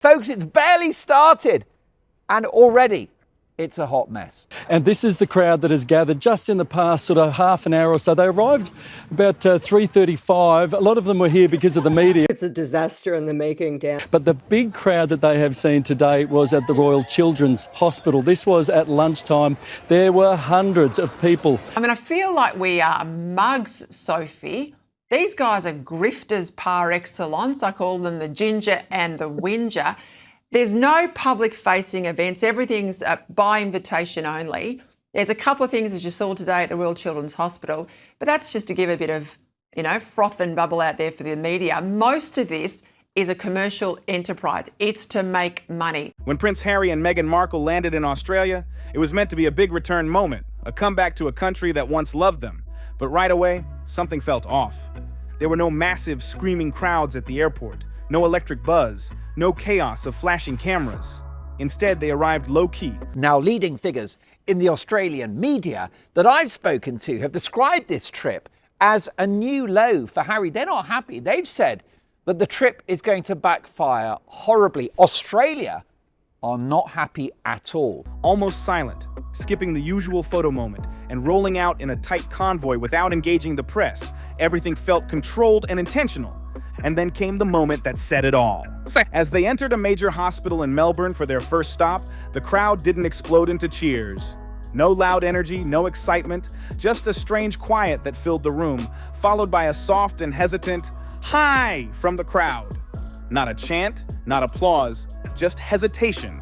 Folks, it's barely started and already it's a hot mess. And this is the crowd that has gathered just in the past sort of half an hour or so. They arrived about 3:35. A lot of them were here because of the media. It's a disaster in the making, Dan. But the big crowd that they have seen today was at the Royal Children's Hospital. This was at lunchtime. There were hundreds of people. I mean, I feel like we are mugs, Sophie. These guys are grifters par excellence. I call them the ginger and the whinger. There's no public-facing events. Everything's by invitation only. There's a couple of things, as you saw today at the Royal Children's Hospital, but that's just to give a bit of, froth and bubble out there for the media. Most of this is a commercial enterprise. It's to make money. When Prince Harry and Meghan Markle landed in Australia, it was meant to be a big return moment, a comeback to a country that once loved them. But right away, something felt off. There were no massive, screaming crowds at the airport, no electric buzz, no chaos of flashing cameras. Instead, they arrived low-key. Now, leading figures in the Australian media that I've spoken to have described this trip as a new low for Harry. They're not happy. They've said that the trip is going to backfire horribly. Australia are not happy at all. Almost silent, skipping the usual photo moment and rolling out in a tight convoy without engaging the press. Everything felt controlled and intentional. And then came the moment that said it all. As they entered a major hospital in Melbourne for their first stop, the crowd didn't explode into cheers. No loud energy, no excitement, just a strange quiet that filled the room, followed by a soft and hesitant "Hi" from the crowd. Not a chant, not applause, just hesitation.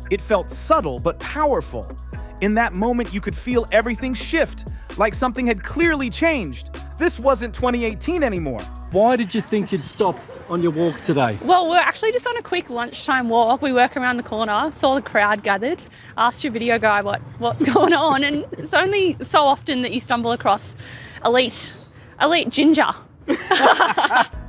It felt subtle but powerful. In that moment, you could feel everything shift, like something had clearly changed. This wasn't 2018 anymore. Why did you think you'd stop on your walk today? Well, we're actually just on a quick lunchtime walk. We work around the corner, saw the crowd gathered, asked your video guy what's going on, and it's only so often that you stumble across elite ginger.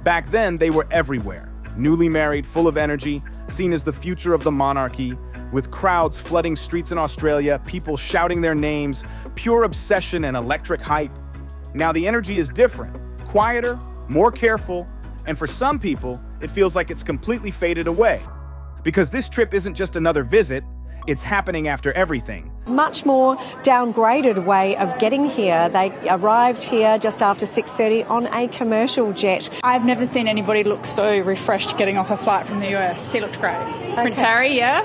Back then, they were everywhere. Newly married, full of energy, seen as the future of the monarchy, with crowds flooding streets in Australia, people shouting their names, pure obsession and electric hype. Now the energy is different, quieter, more careful, and for some people, it feels like it's completely faded away. Because this trip isn't just another visit, it's happening after everything. Much more downgraded way of getting here. They arrived here just after 6:30 on a commercial jet. I've never seen anybody look so refreshed getting off a flight from the US. He looked great. Okay. Prince Harry, yeah.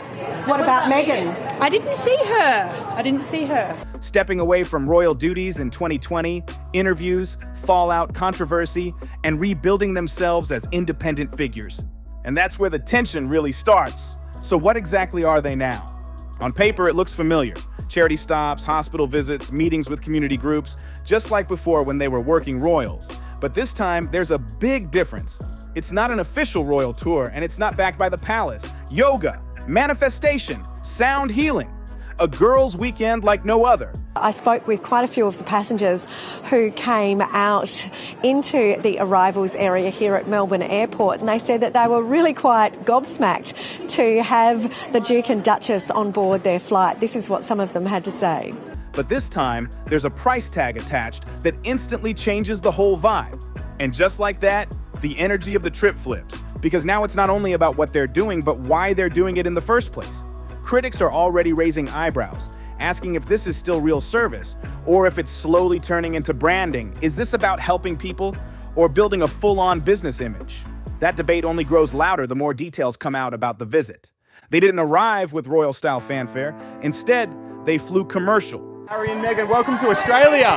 What about Meghan? I didn't see her. Stepping away from royal duties in 2020, interviews, fallout, controversy, and rebuilding themselves as independent figures. And that's where the tension really starts. So what exactly are they now? On paper, it looks familiar. Charity stops, hospital visits, meetings with community groups, just like before when they were working royals. But this time, there's a big difference. It's not an official royal tour, and it's not backed by the palace. Yoga, manifestation, sound healing. A girls' weekend like no other. I spoke with quite a few of the passengers who came out into the arrivals area here at Melbourne Airport, and they said that they were really quite gobsmacked to have the Duke and Duchess on board their flight. This is what some of them had to say. But this time, there's a price tag attached that instantly changes the whole vibe. And just like that, the energy of the trip flips. Because now it's not only about what they're doing, but why they're doing it in the first place. Critics are already raising eyebrows, asking if this is still real service, or if it's slowly turning into branding. Is this about helping people, or building a full-on business image? That debate only grows louder the more details come out about the visit. They didn't arrive with royal-style fanfare. Instead, they flew commercial. Harry and Meghan, welcome to Australia.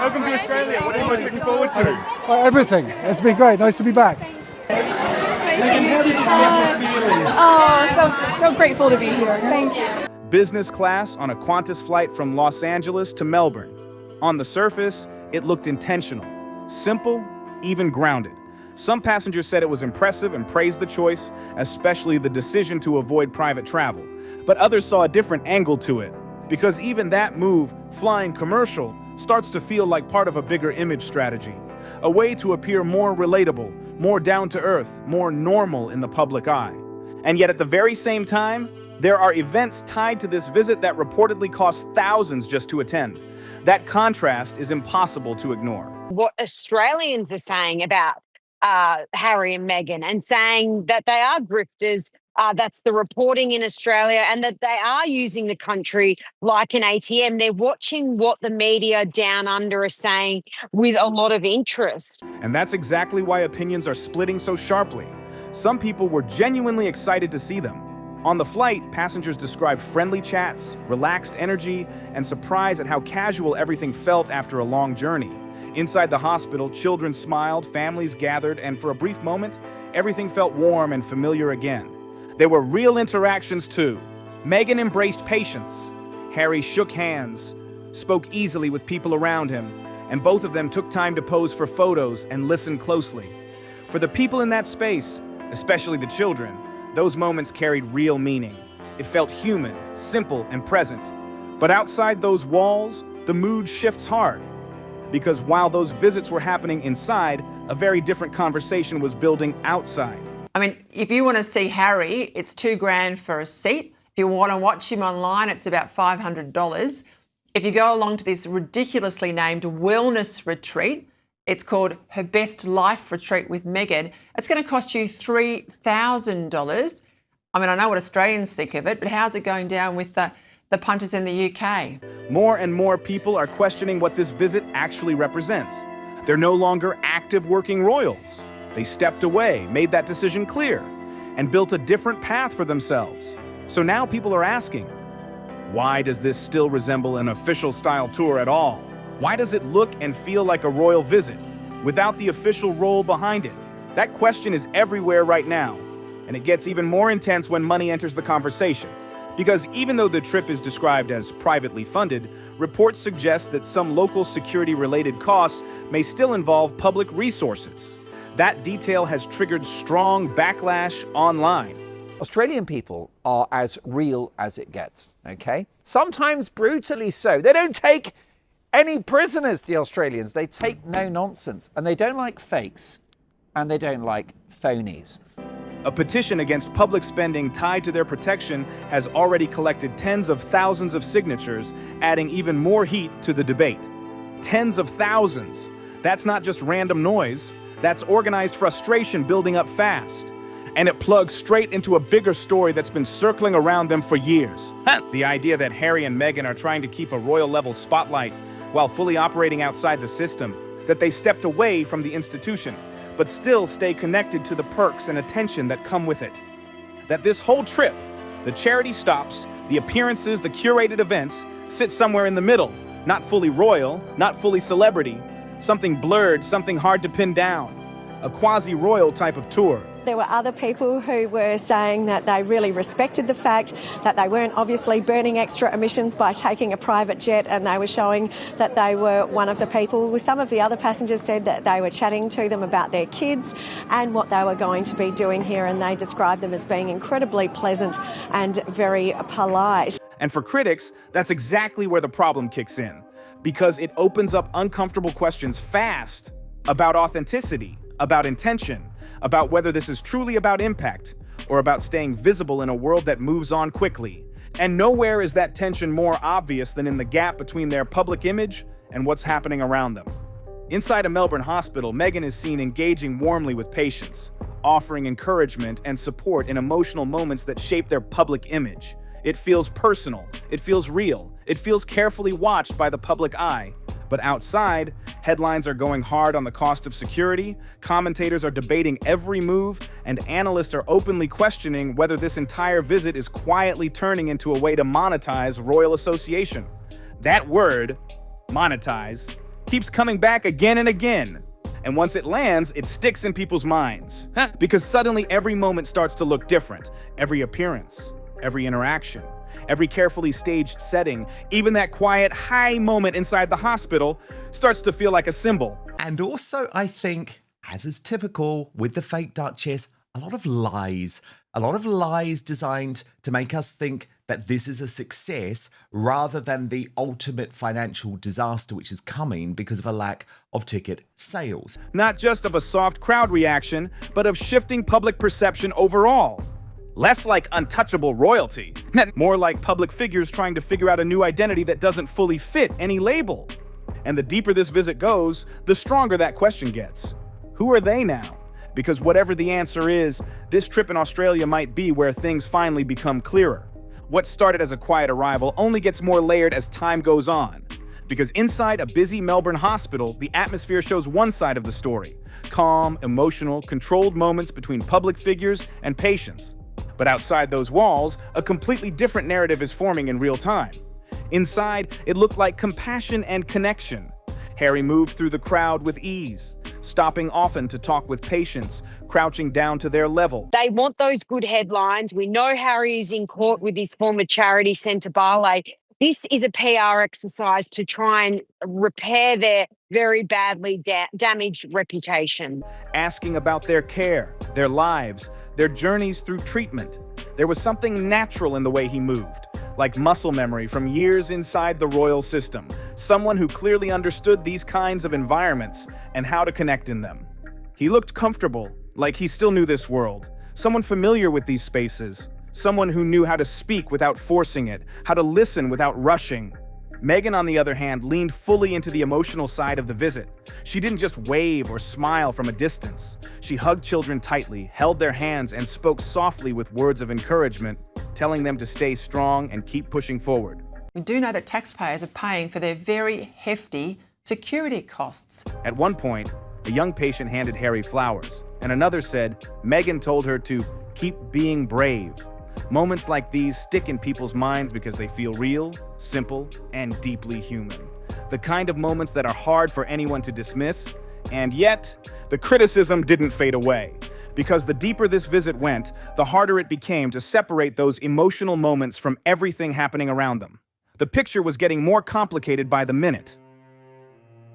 Welcome to Australia. What are you most looking forward to? Everything. It's been great. Nice to be back. Oh, so grateful to be here. Thank you. Business class on a Qantas flight from Los Angeles to Melbourne. On the surface, it looked intentional, simple, even grounded. Some passengers said it was impressive and praised the choice, especially the decision to avoid private travel. But others saw a different angle to it, because even that move, flying commercial, starts to feel like part of a bigger image strategy. A way to appear more relatable, more down-to-earth, more normal in the public eye. And yet at the very same time, there are events tied to this visit that reportedly cost thousands just to attend. That contrast is impossible to ignore. What Australians are saying about Harry and Meghan, and saying that they are grifters That's the reporting in Australia, and that they are using the country like an ATM. They're watching what the media down under are saying with a lot of interest. And that's exactly why opinions are splitting so sharply. Some people were genuinely excited to see them. On the flight, passengers described friendly chats, relaxed energy, and surprise at how casual everything felt after a long journey. Inside the hospital, children smiled, families gathered, and for a brief moment, everything felt warm and familiar again. There were real interactions too. Meghan embraced patience. Harry shook hands, spoke easily with people around him, and both of them took time to pose for photos and listen closely. For the people in that space, especially the children, those moments carried real meaning. It felt human, simple, and present. But outside those walls, the mood shifts hard. Because while those visits were happening inside, a very different conversation was building outside. I mean, if you want to see Harry, it's $2,000 for a seat. If you want to watch him online, it's about $500. If you go along to this ridiculously named wellness retreat, it's called Her Best Life Retreat with Meghan. It's going to cost you $3,000. I mean, I know what Australians think of it, but how's it going down with the punters in the UK? More and more people are questioning what this visit actually represents. They're no longer active working royals. They stepped away, made that decision clear, and built a different path for themselves. So now people are asking, why does this still resemble an official style tour at all? Why does it look and feel like a royal visit without the official role behind it? That question is everywhere right now, and it gets even more intense when money enters the conversation. Because even though the trip is described as privately funded, reports suggest that some local security-related costs may still involve public resources. That detail has triggered strong backlash online. Australian people are as real as it gets, okay? Sometimes brutally so. They don't take any prisoners, the Australians. They take no nonsense, and they don't like fakes, and they don't like phonies. A petition against public spending tied to their protection has already collected tens of thousands of signatures, adding even more heat to the debate. Tens of thousands. That's not just random noise. That's organized frustration building up fast. And it plugs straight into a bigger story that's been circling around them for years. The idea that Harry and Meghan are trying to keep a royal-level spotlight while fully operating outside the system, that they stepped away from the institution, but still stay connected to the perks and attention that come with it. That this whole trip, the charity stops, the appearances, the curated events, sit somewhere in the middle, not fully royal, not fully celebrity, something blurred, something hard to pin down, a quasi-royal type of tour. There were other people who were saying that they really respected the fact that they weren't obviously burning extra emissions by taking a private jet, and they were showing that they were one of the people. Some of the other passengers said that they were chatting to them about their kids and what they were going to be doing here, and they described them as being incredibly pleasant and very polite. And for critics, that's exactly where the problem kicks in, because it opens up uncomfortable questions fast about authenticity, about intention, about whether this is truly about impact or about staying visible in a world that moves on quickly. And nowhere is that tension more obvious than in the gap between their public image and what's happening around them. Inside a Melbourne hospital, Meghan is seen engaging warmly with patients, offering encouragement and support in emotional moments that shape their public image. It feels personal, it feels real, it feels carefully watched by the public eye. But outside, headlines are going hard on the cost of security, commentators are debating every move, and analysts are openly questioning whether this entire visit is quietly turning into a way to monetize royal association. That word, monetize, keeps coming back again and again. And once it lands, it sticks in people's minds. Because suddenly every moment starts to look different. Every appearance, every interaction, every carefully staged setting, even that quiet high moment inside the hospital starts to feel like a symbol. And also, I think, as is typical with the fake Duchess, a lot of lies. A lot of lies designed to make us think that this is a success rather than the ultimate financial disaster which is coming because of a lack of ticket sales. Not just of a soft crowd reaction, but of shifting public perception overall. Less like untouchable royalty, more like public figures trying to figure out a new identity that doesn't fully fit any label. And the deeper this visit goes, the stronger that question gets. Who are they now? Because whatever the answer is, this trip in Australia might be where things finally become clearer. What started as a quiet arrival only gets more layered as time goes on. Because inside a busy Melbourne hospital, the atmosphere shows one side of the story: calm, emotional, controlled moments between public figures and patients. But outside those walls, a completely different narrative is forming in real time. Inside, it looked like compassion and connection. Harry moved through the crowd with ease, stopping often to talk with patients, crouching down to their level. They want those good headlines. We know Harry is in court with his former charity centre Barley. This is a PR exercise to try and repair their very badly damaged reputation. Asking about their care, their lives, their journeys through treatment. There was something natural in the way he moved, like muscle memory from years inside the royal system. Someone who clearly understood these kinds of environments and how to connect in them. He looked comfortable, like he still knew this world. Someone familiar with these spaces. Someone who knew how to speak without forcing it, how to listen without rushing. Meghan, on the other hand, leaned fully into the emotional side of the visit. She didn't just wave or smile from a distance. She hugged children tightly, held their hands, and spoke softly with words of encouragement, telling them to stay strong and keep pushing forward. We do know that taxpayers are paying for their very hefty security costs. At one point, a young patient handed Harry flowers, and another said Meghan told her to keep being brave. Moments like these stick in people's minds because they feel real, simple, and deeply human. The kind of moments that are hard for anyone to dismiss, and yet, the criticism didn't fade away. Because the deeper this visit went, the harder it became to separate those emotional moments from everything happening around them. The picture was getting more complicated by the minute.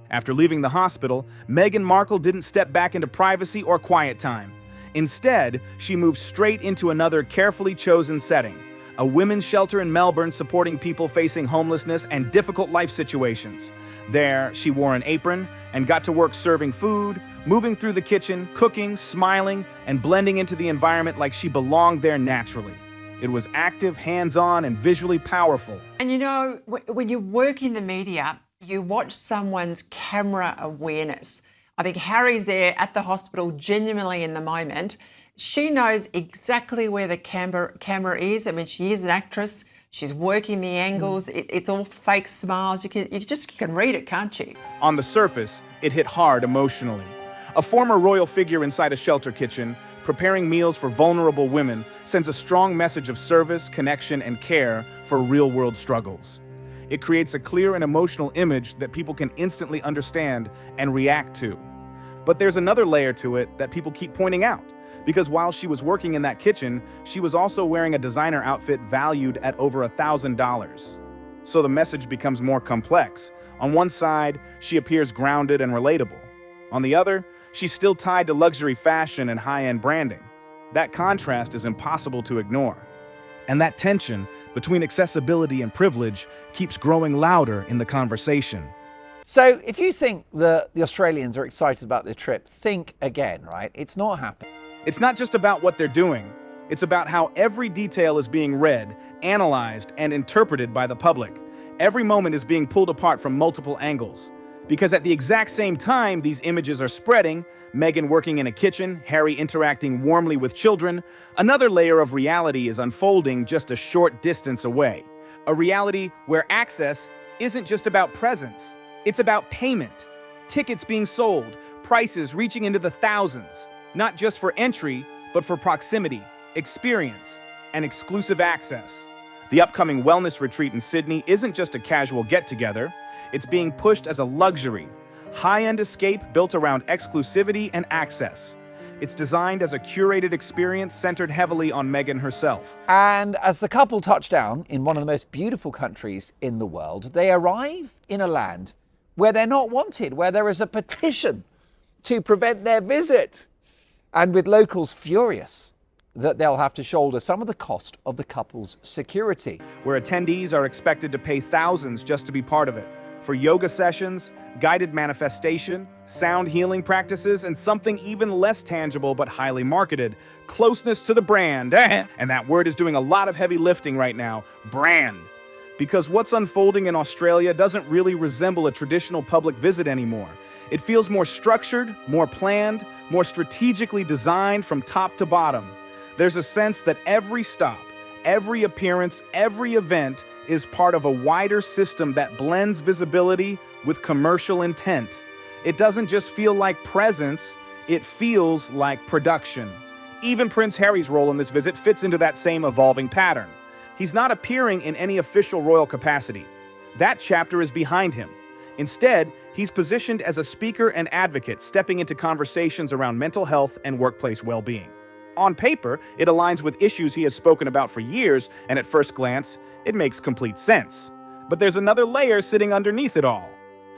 After leaving the hospital, Meghan Markle didn't step back into privacy or quiet time. Instead, she moved straight into another carefully chosen setting, a women's shelter in Melbourne supporting people facing homelessness and difficult life situations. There, she wore an apron and got to work serving food, moving through the kitchen, cooking, smiling, and blending into the environment like she belonged there naturally. It was active, hands-on, and visually powerful. And you know, when you work in the media, you watch someone's camera awareness. I think Harry's there at the hospital genuinely in the moment. She knows exactly where the camera is. I mean, she is an actress. She's working the angles. It's all fake smiles. You can read it, can't you? On the surface, it hit hard emotionally. A former royal figure inside a shelter kitchen, preparing meals for vulnerable women, sends a strong message of service, connection, and care for real-world struggles. It creates a clear and emotional image that people can instantly understand and react to. But there's another layer to it that people keep pointing out, because while she was working in that kitchen, she was also wearing a designer outfit valued at over $1,000. So the message becomes more complex. On one side, she appears grounded and relatable. On the other, she's still tied to luxury fashion and high-end branding. That contrast is impossible to ignore. And that tension between accessibility and privilege keeps growing louder in the conversation. So if you think the Australians are excited about the trip, think again, right? It's not happening. It's not just about what they're doing. It's about how every detail is being read, analyzed, and interpreted by the public. Every moment is being pulled apart from multiple angles. Because at the exact same time these images are spreading, Meghan working in a kitchen, Harry interacting warmly with children, another layer of reality is unfolding just a short distance away. A reality where access isn't just about presence, it's about payment. Tickets being sold, prices reaching into the thousands, not just for entry, but for proximity, experience, and exclusive access. The upcoming wellness retreat in Sydney isn't just a casual get-together. It's being pushed as a luxury, high-end escape built around exclusivity and access. It's designed as a curated experience centered heavily on Meghan herself. And as the couple touch down in one of the most beautiful countries in the world, they arrive in a land where they're not wanted, where there is a petition to prevent their visit. And with locals furious that they'll have to shoulder some of the cost of the couple's security. Where attendees are expected to pay thousands just to be part of it. For yoga sessions, guided manifestation, sound healing practices, and something even less tangible but highly marketed, closeness to the brand. And that word is doing a lot of heavy lifting right now, brand. Because what's unfolding in Australia doesn't really resemble a traditional public visit anymore. It feels more structured, more planned, more strategically designed from top to bottom. There's a sense that every stop, every appearance, every event is part of a wider system that blends visibility with commercial intent. It doesn't just feel like presence, it feels like production. Even Prince Harry's role in this visit fits into that same evolving pattern. He's not appearing in any official royal capacity. That chapter is behind him. Instead, he's positioned as a speaker and advocate, stepping into conversations around mental health and workplace well-being. On paper, it aligns with issues he has spoken about for years, and at first glance, it makes complete sense. But there's another layer sitting underneath it all,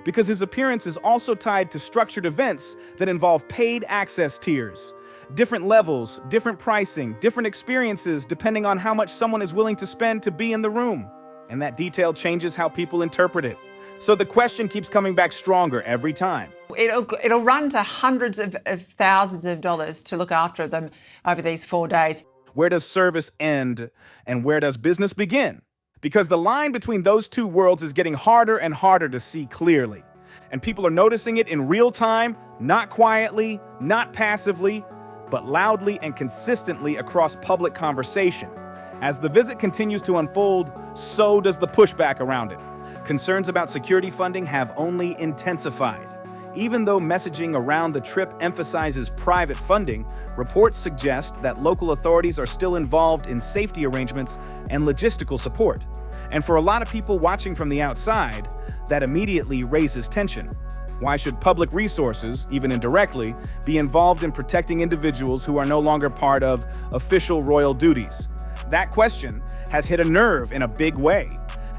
because his appearance is also tied to structured events that involve paid access tiers. Different levels, different pricing, different experiences depending on how much someone is willing to spend to be in the room. And that detail changes how people interpret it. So the question keeps coming back stronger every time. It'll run to hundreds of thousands of dollars to look after them over these 4 days. Where does service end and where does business begin? Because the line between those two worlds is getting harder and harder to see clearly. And people are noticing it in real time, not quietly, not passively, but loudly and consistently across public conversation. As the visit continues to unfold, so does the pushback around it. Concerns about security funding have only intensified. Even though messaging around the trip emphasizes private funding, reports suggest that local authorities are still involved in safety arrangements and logistical support. And for a lot of people watching from the outside, that immediately raises tension. Why should public resources, even indirectly, be involved in protecting individuals who are no longer part of official royal duties? That question has hit a nerve in a big way.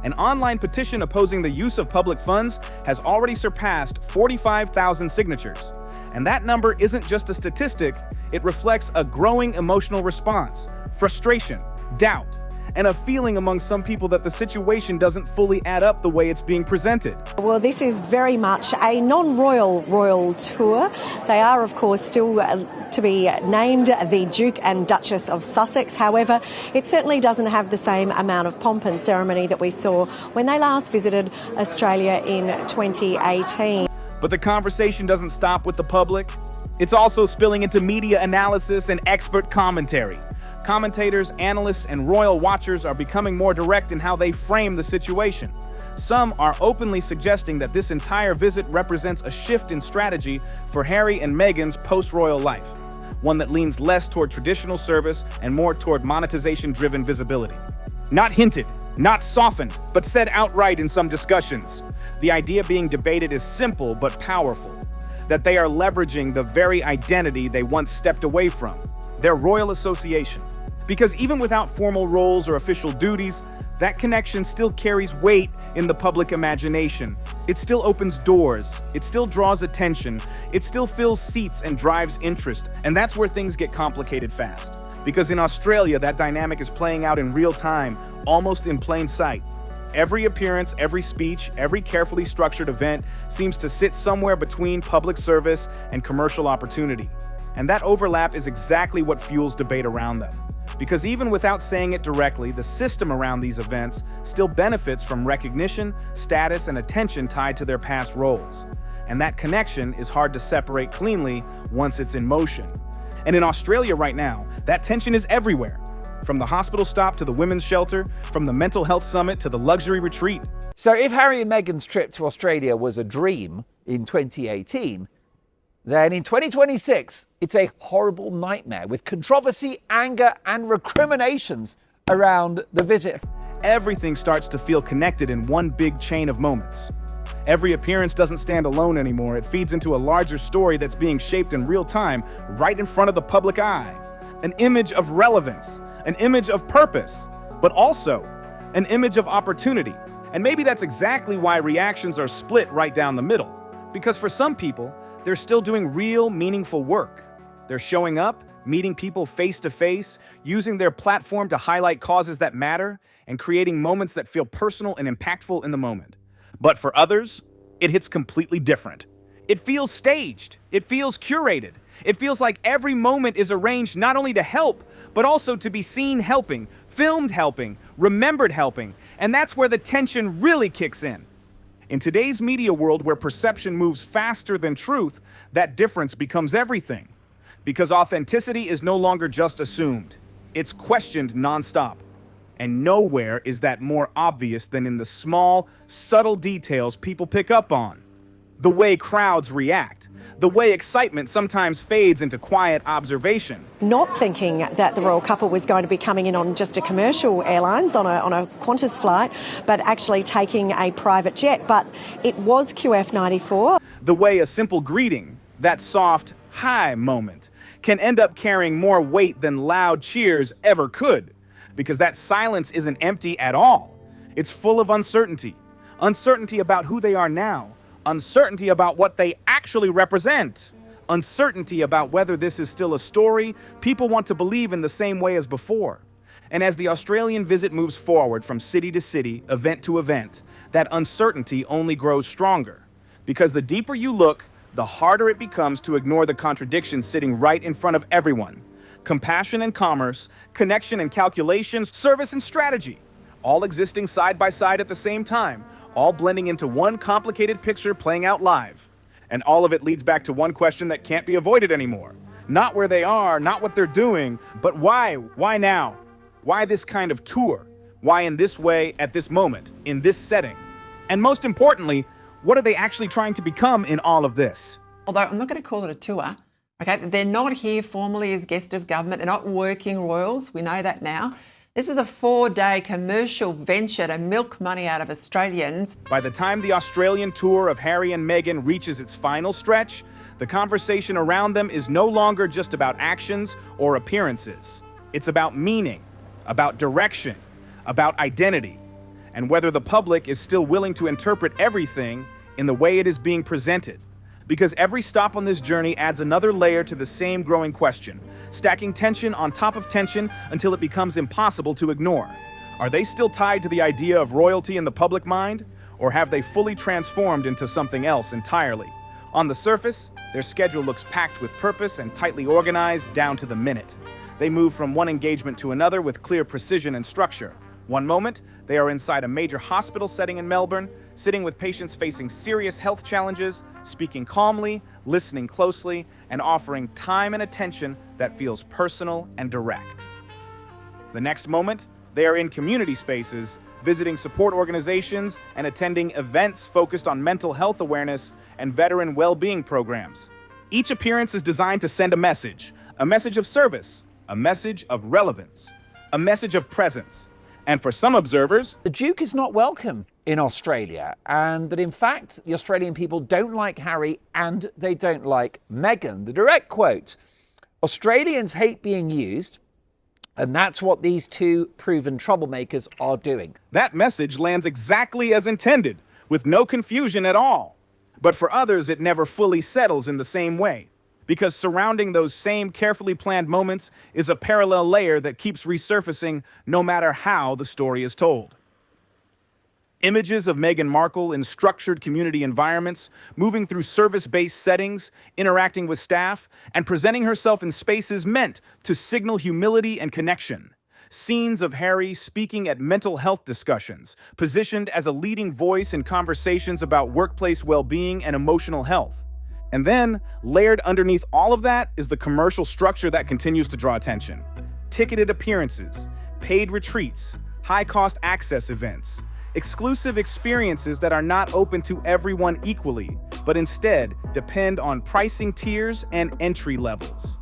An online petition opposing the use of public funds has already surpassed 45,000 signatures. And that number isn't just a statistic, it reflects a growing emotional response, frustration, doubt, and a feeling among some people that the situation doesn't fully add up the way it's being presented. Well, this is very much a non-royal royal tour. They are, of course, still to be named the Duke and Duchess of Sussex. However, it certainly doesn't have the same amount of pomp and ceremony that we saw when they last visited Australia in 2018. But the conversation doesn't stop with the public. It's also spilling into media analysis and expert commentary. Commentators, analysts, and royal watchers are becoming more direct in how they frame the situation. Some are openly suggesting that this entire visit represents a shift in strategy for Harry and Meghan's post-royal life, one that leans less toward traditional service and more toward monetization-driven visibility. Not hinted, not softened, but said outright in some discussions. The idea being debated is simple but powerful, that they are leveraging the very identity they once stepped away from, their royal association. Because even without formal roles or official duties, that connection still carries weight in the public imagination. It still opens doors, it still draws attention, it still fills seats and drives interest. And that's where things get complicated fast. Because in Australia, that dynamic is playing out in real time, almost in plain sight. Every appearance, every speech, every carefully structured event seems to sit somewhere between public service and commercial opportunity. And that overlap is exactly what fuels debate around them. Because even without saying it directly, the system around these events still benefits from recognition, status, and attention tied to their past roles. And that connection is hard to separate cleanly once it's in motion. And in Australia right now, that tension is everywhere. From the hospital stop to the women's shelter, from the mental health summit to the luxury retreat. So if Harry and Meghan's trip to Australia was a dream in 2018, then in 2026, it's a horrible nightmare with controversy, anger, and recriminations around the visit. Everything starts to feel connected in one big chain of moments. Every appearance doesn't stand alone anymore. It feeds into a larger story that's being shaped in real time, right in front of the public eye. An image of relevance, an image of purpose, but also an image of opportunity. And maybe that's exactly why reactions are split right down the middle. Because for some people, they're still doing real, meaningful work. They're showing up, meeting people face to face, using their platform to highlight causes that matter, and creating moments that feel personal and impactful in the moment. But for others, it hits completely different. It feels staged. It feels curated. It feels like every moment is arranged not only to help, but also to be seen helping, filmed helping, remembered helping. And that's where the tension really kicks in. In today's media world where perception moves faster than truth, that difference becomes everything. Because authenticity is no longer just assumed, it's questioned nonstop. And nowhere is that more obvious than in the small, subtle details people pick up on. The way crowds react, the way excitement sometimes fades into quiet observation. Not thinking that the royal couple was going to be coming in on just a commercial airlines, on a Qantas flight, but actually taking a private jet. But it was QF94. The way a simple greeting, that soft, hi moment, can end up carrying more weight than loud cheers ever could. Because that silence isn't empty at all. It's full of uncertainty. Uncertainty about who they are now. Uncertainty about what they actually represent. Uncertainty about whether this is still a story people want to believe in the same way as before. And as the Australian visit moves forward from city to city, event to event, that uncertainty only grows stronger. Because the deeper you look, the harder it becomes to ignore the contradictions sitting right in front of everyone. Compassion and commerce, connection and calculation, service and strategy, all existing side by side at the same time, all blending into one complicated picture playing out live. And all of it leads back to one question that can't be avoided anymore. Not where they are, not what they're doing, but why? Why now? Why this kind of tour? Why in this way, at this moment, in this setting? And most importantly, what are they actually trying to become in all of this? Although I'm not going to call it a tour. Okay, they're not here formally as guest of government. They're not working royals. We know that now. This is a 4-day commercial venture to milk money out of Australians. By the time the Australian tour of Harry and Meghan reaches its final stretch, the conversation around them is no longer just about actions or appearances. It's about meaning, about direction, about identity, and whether the public is still willing to interpret everything in the way it is being presented. Because every stop on this journey adds another layer to the same growing question, stacking tension on top of tension until it becomes impossible to ignore. Are they still tied to the idea of royalty in the public mind, or have they fully transformed into something else entirely? On the surface, their schedule looks packed with purpose and tightly organized down to the minute. They move from one engagement to another with clear precision and structure. One moment, they are inside a major hospital setting in Melbourne, sitting with patients facing serious health challenges, speaking calmly, listening closely, and offering time and attention that feels personal and direct. The next moment, they are in community spaces, visiting support organizations and attending events focused on mental health awareness and veteran well-being programs. Each appearance is designed to send a message of service, a message of relevance, a message of presence. And for some observers, the Duke is not welcome in Australia, and that in fact the Australian people don't like Harry and they don't like Meghan. The direct quote: Australians hate being used, and that's what these two proven troublemakers are doing. That message lands exactly as intended, with no confusion at all. But for others, it never fully settles in the same way. Because surrounding those same carefully planned moments is a parallel layer that keeps resurfacing no matter how the story is told. Images of Meghan Markle in structured community environments, moving through service-based settings, interacting with staff, and presenting herself in spaces meant to signal humility and connection. Scenes of Harry speaking at mental health discussions, positioned as a leading voice in conversations about workplace well-being and emotional health. And then, layered underneath all of that is the commercial structure that continues to draw attention. Ticketed appearances, paid retreats, high-cost access events, exclusive experiences that are not open to everyone equally, but instead depend on pricing tiers and entry levels.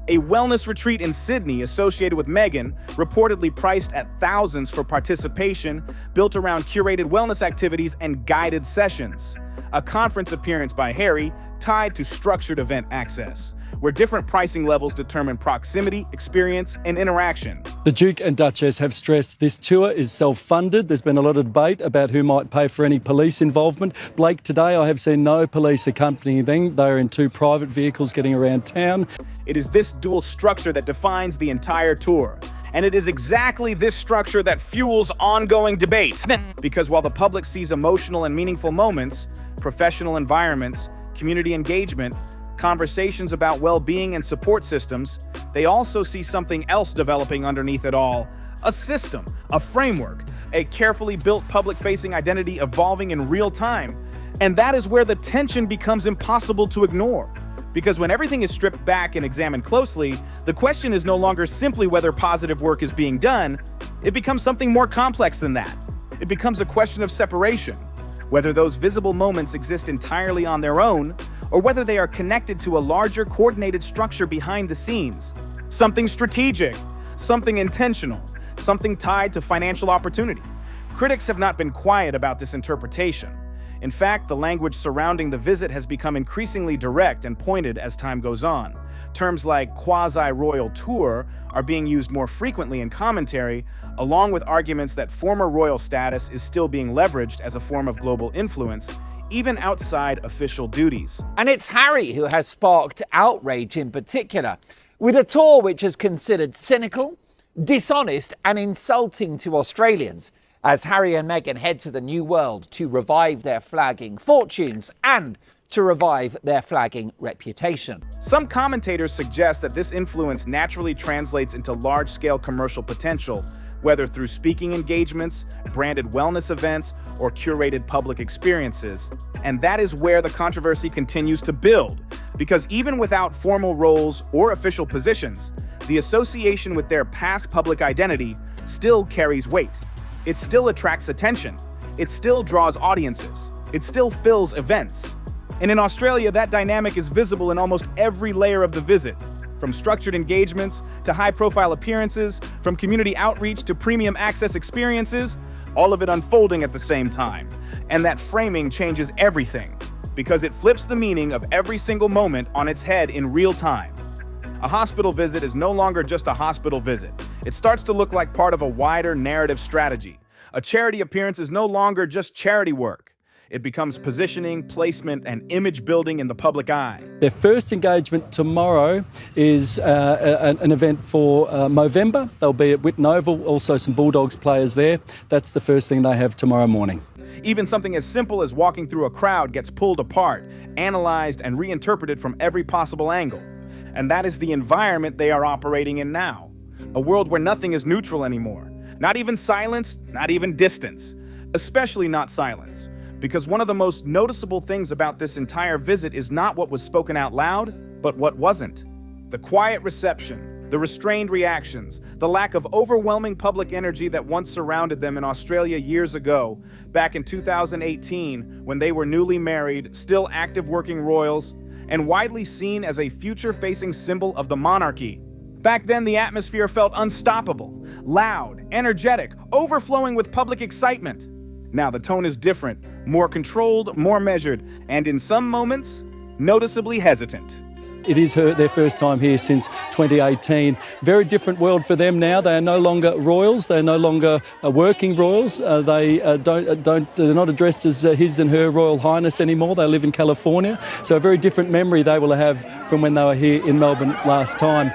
A wellness retreat in Sydney associated with Meghan, reportedly priced at thousands for participation, built around curated wellness activities and guided sessions. A conference appearance by Harry tied to structured event access, where different pricing levels determine proximity, experience, and interaction. The Duke and Duchess have stressed this tour is self-funded. There's been a lot of debate about who might pay for any police involvement. Blake, today I have seen no police accompanying them. They're in 2 private vehicles getting around town. It is this dual structure that defines the entire tour. And it is exactly this structure that fuels ongoing debate. Because while the public sees emotional and meaningful moments, professional environments, community engagement, conversations about well-being and support systems, they also see something else developing underneath it all. A system, a framework, a carefully built public-facing identity evolving in real time. And that is where the tension becomes impossible to ignore. Because when everything is stripped back and examined closely, the question is no longer simply whether positive work is being done. It becomes something more complex than that. It becomes a question of separation, whether those visible moments exist entirely on their own, or whether they are connected to a larger coordinated structure behind the scenes. Something strategic, something intentional, something tied to financial opportunity. Critics have not been quiet about this interpretation. In fact, the language surrounding the visit has become increasingly direct and pointed as time goes on. Terms like quasi-royal tour are being used more frequently in commentary, along with arguments that former royal status is still being leveraged as a form of global influence, even outside official duties. And it's Harry who has sparked outrage in particular, with a tour which is considered cynical, dishonest and insulting to Australians, as Harry and Meghan head to the New World to revive their flagging fortunes and to revive their flagging reputation. Some commentators suggest that this influence naturally translates into large-scale commercial potential, whether through speaking engagements, branded wellness events, or curated public experiences. And that is where the controversy continues to build, because even without formal roles or official positions, the association with their past public identity still carries weight. It still attracts attention. It still draws audiences. It still fills events. And in Australia, that dynamic is visible in almost every layer of the visit, from structured engagements to high-profile appearances, from community outreach to premium access experiences, all of it unfolding at the same time. And that framing changes everything, because it flips the meaning of every single moment on its head in real time. A hospital visit is no longer just a hospital visit. It starts to look like part of a wider narrative strategy. A charity appearance is no longer just charity work. It becomes positioning, placement, and image building in the public eye. Their first engagement tomorrow is an event for Movember. They'll be at Whitten Oval, also some Bulldogs players there. That's the first thing they have tomorrow morning. Even something as simple as walking through a crowd gets pulled apart, analyzed, and reinterpreted from every possible angle. And that is the environment they are operating in now. A world where nothing is neutral anymore. Not even silence, not even distance. Especially not silence. Because one of the most noticeable things about this entire visit is not what was spoken out loud, but what wasn't. The quiet reception, the restrained reactions, the lack of overwhelming public energy that once surrounded them in Australia years ago, back in 2018, when they were newly married, still active working royals, and widely seen as a future-facing symbol of the monarchy. Back then, the atmosphere felt unstoppable, loud, energetic, overflowing with public excitement. Now the tone is different, more controlled, more measured, and in some moments, noticeably hesitant. It is their first time here since 2018. Very different world for them now. They are no longer royals. They are no longer working royals. They're not addressed as His and Her Royal Highness anymore. They live in California. So a very different memory they will have from when they were here in Melbourne last time.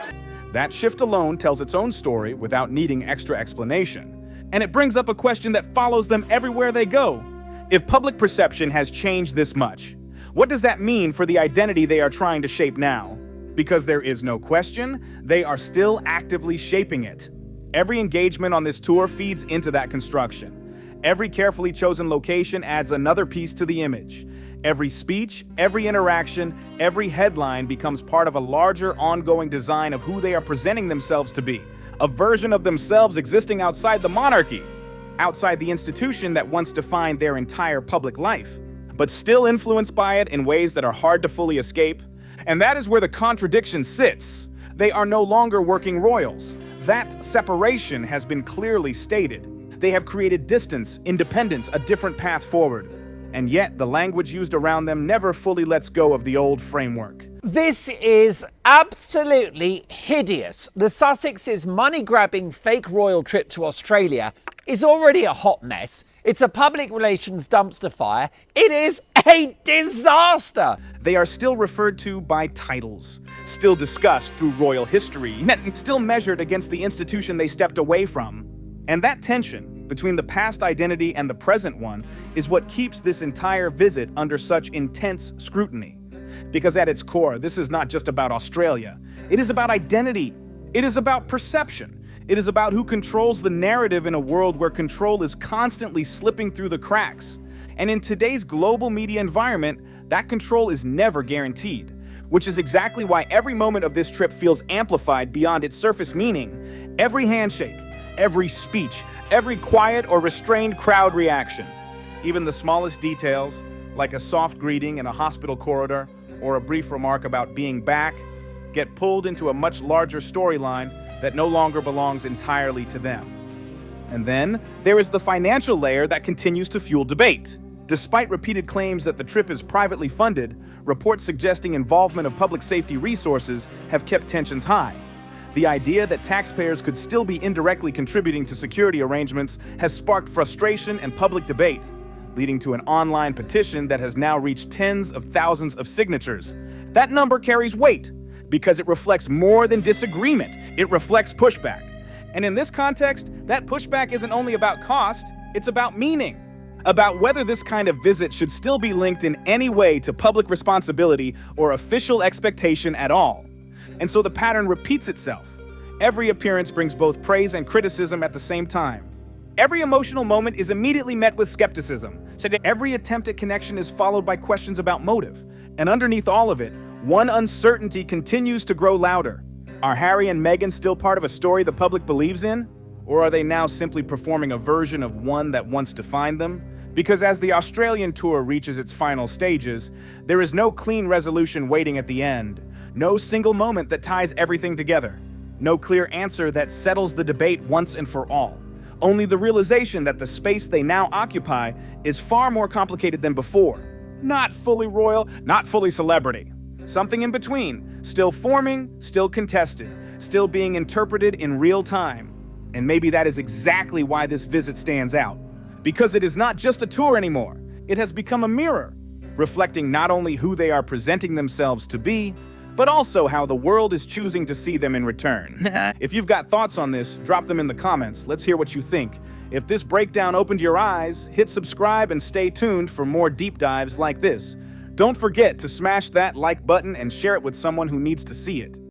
That shift alone tells its own story without needing extra explanation. And it brings up a question that follows them everywhere they go. If public perception has changed this much, what does that mean for the identity they are trying to shape now? Because there is no question, they are still actively shaping it. Every engagement on this tour feeds into that construction. Every carefully chosen location adds another piece to the image. Every speech, every interaction, every headline becomes part of a larger ongoing design of who they are presenting themselves to be. A version of themselves existing outside the monarchy, outside the institution that once defined their entire public life, but still influenced by it in ways that are hard to fully escape. And that is where the contradiction sits. They are no longer working royals. That separation has been clearly stated. They have created distance, independence, a different path forward. And yet the language used around them never fully lets go of the old framework. This is absolutely hideous. The Sussex's money-grabbing fake royal trip to Australia is already a hot mess. It's a public relations dumpster fire. It is a disaster. They are still referred to by titles, still discussed through royal history, still measured against the institution they stepped away from. And that tension between the past identity and the present one is what keeps this entire visit under such intense scrutiny. Because at its core, this is not just about Australia. It is about identity. It is about perception. It is about who controls the narrative in a world where control is constantly slipping through the cracks. And in today's global media environment, that control is never guaranteed, which is exactly why every moment of this trip feels amplified beyond its surface meaning. Every handshake, every speech, every quiet or restrained crowd reaction. Even the smallest details, like a soft greeting in a hospital corridor or a brief remark about being back, get pulled into a much larger storyline that no longer belongs entirely to them. And then there is the financial layer that continues to fuel debate. Despite repeated claims that the trip is privately funded, reports suggesting involvement of public safety resources have kept tensions high. The idea that taxpayers could still be indirectly contributing to security arrangements has sparked frustration and public debate, leading to an online petition that has now reached tens of thousands of signatures. That number carries weight because it reflects more than disagreement. It reflects pushback. And in this context, that pushback isn't only about cost, it's about meaning. About whether this kind of visit should still be linked in any way to public responsibility or official expectation at all. And so the pattern repeats itself. Every appearance brings both praise and criticism at the same time. Every emotional moment is immediately met with skepticism. So every attempt at connection is followed by questions about motive. And underneath all of it, one uncertainty continues to grow louder. Are Harry and Meghan still part of a story the public believes in? Or are they now simply performing a version of one that once defined them? Because as the Australian tour reaches its final stages, there is no clean resolution waiting at the end. No single moment that ties everything together. No clear answer that settles the debate once and for all. Only the realization that the space they now occupy is far more complicated than before. Not fully royal, not fully celebrity. Something in between, still forming, still contested, still being interpreted in real time. And maybe that is exactly why this visit stands out. Because it is not just a tour anymore. It has become a mirror, reflecting not only who they are presenting themselves to be, but also how the world is choosing to see them in return. If you've got thoughts on this, drop them in the comments. Let's hear what you think. If this breakdown opened your eyes, hit subscribe and stay tuned for more deep dives like this. Don't forget to smash that like button and share it with someone who needs to see it.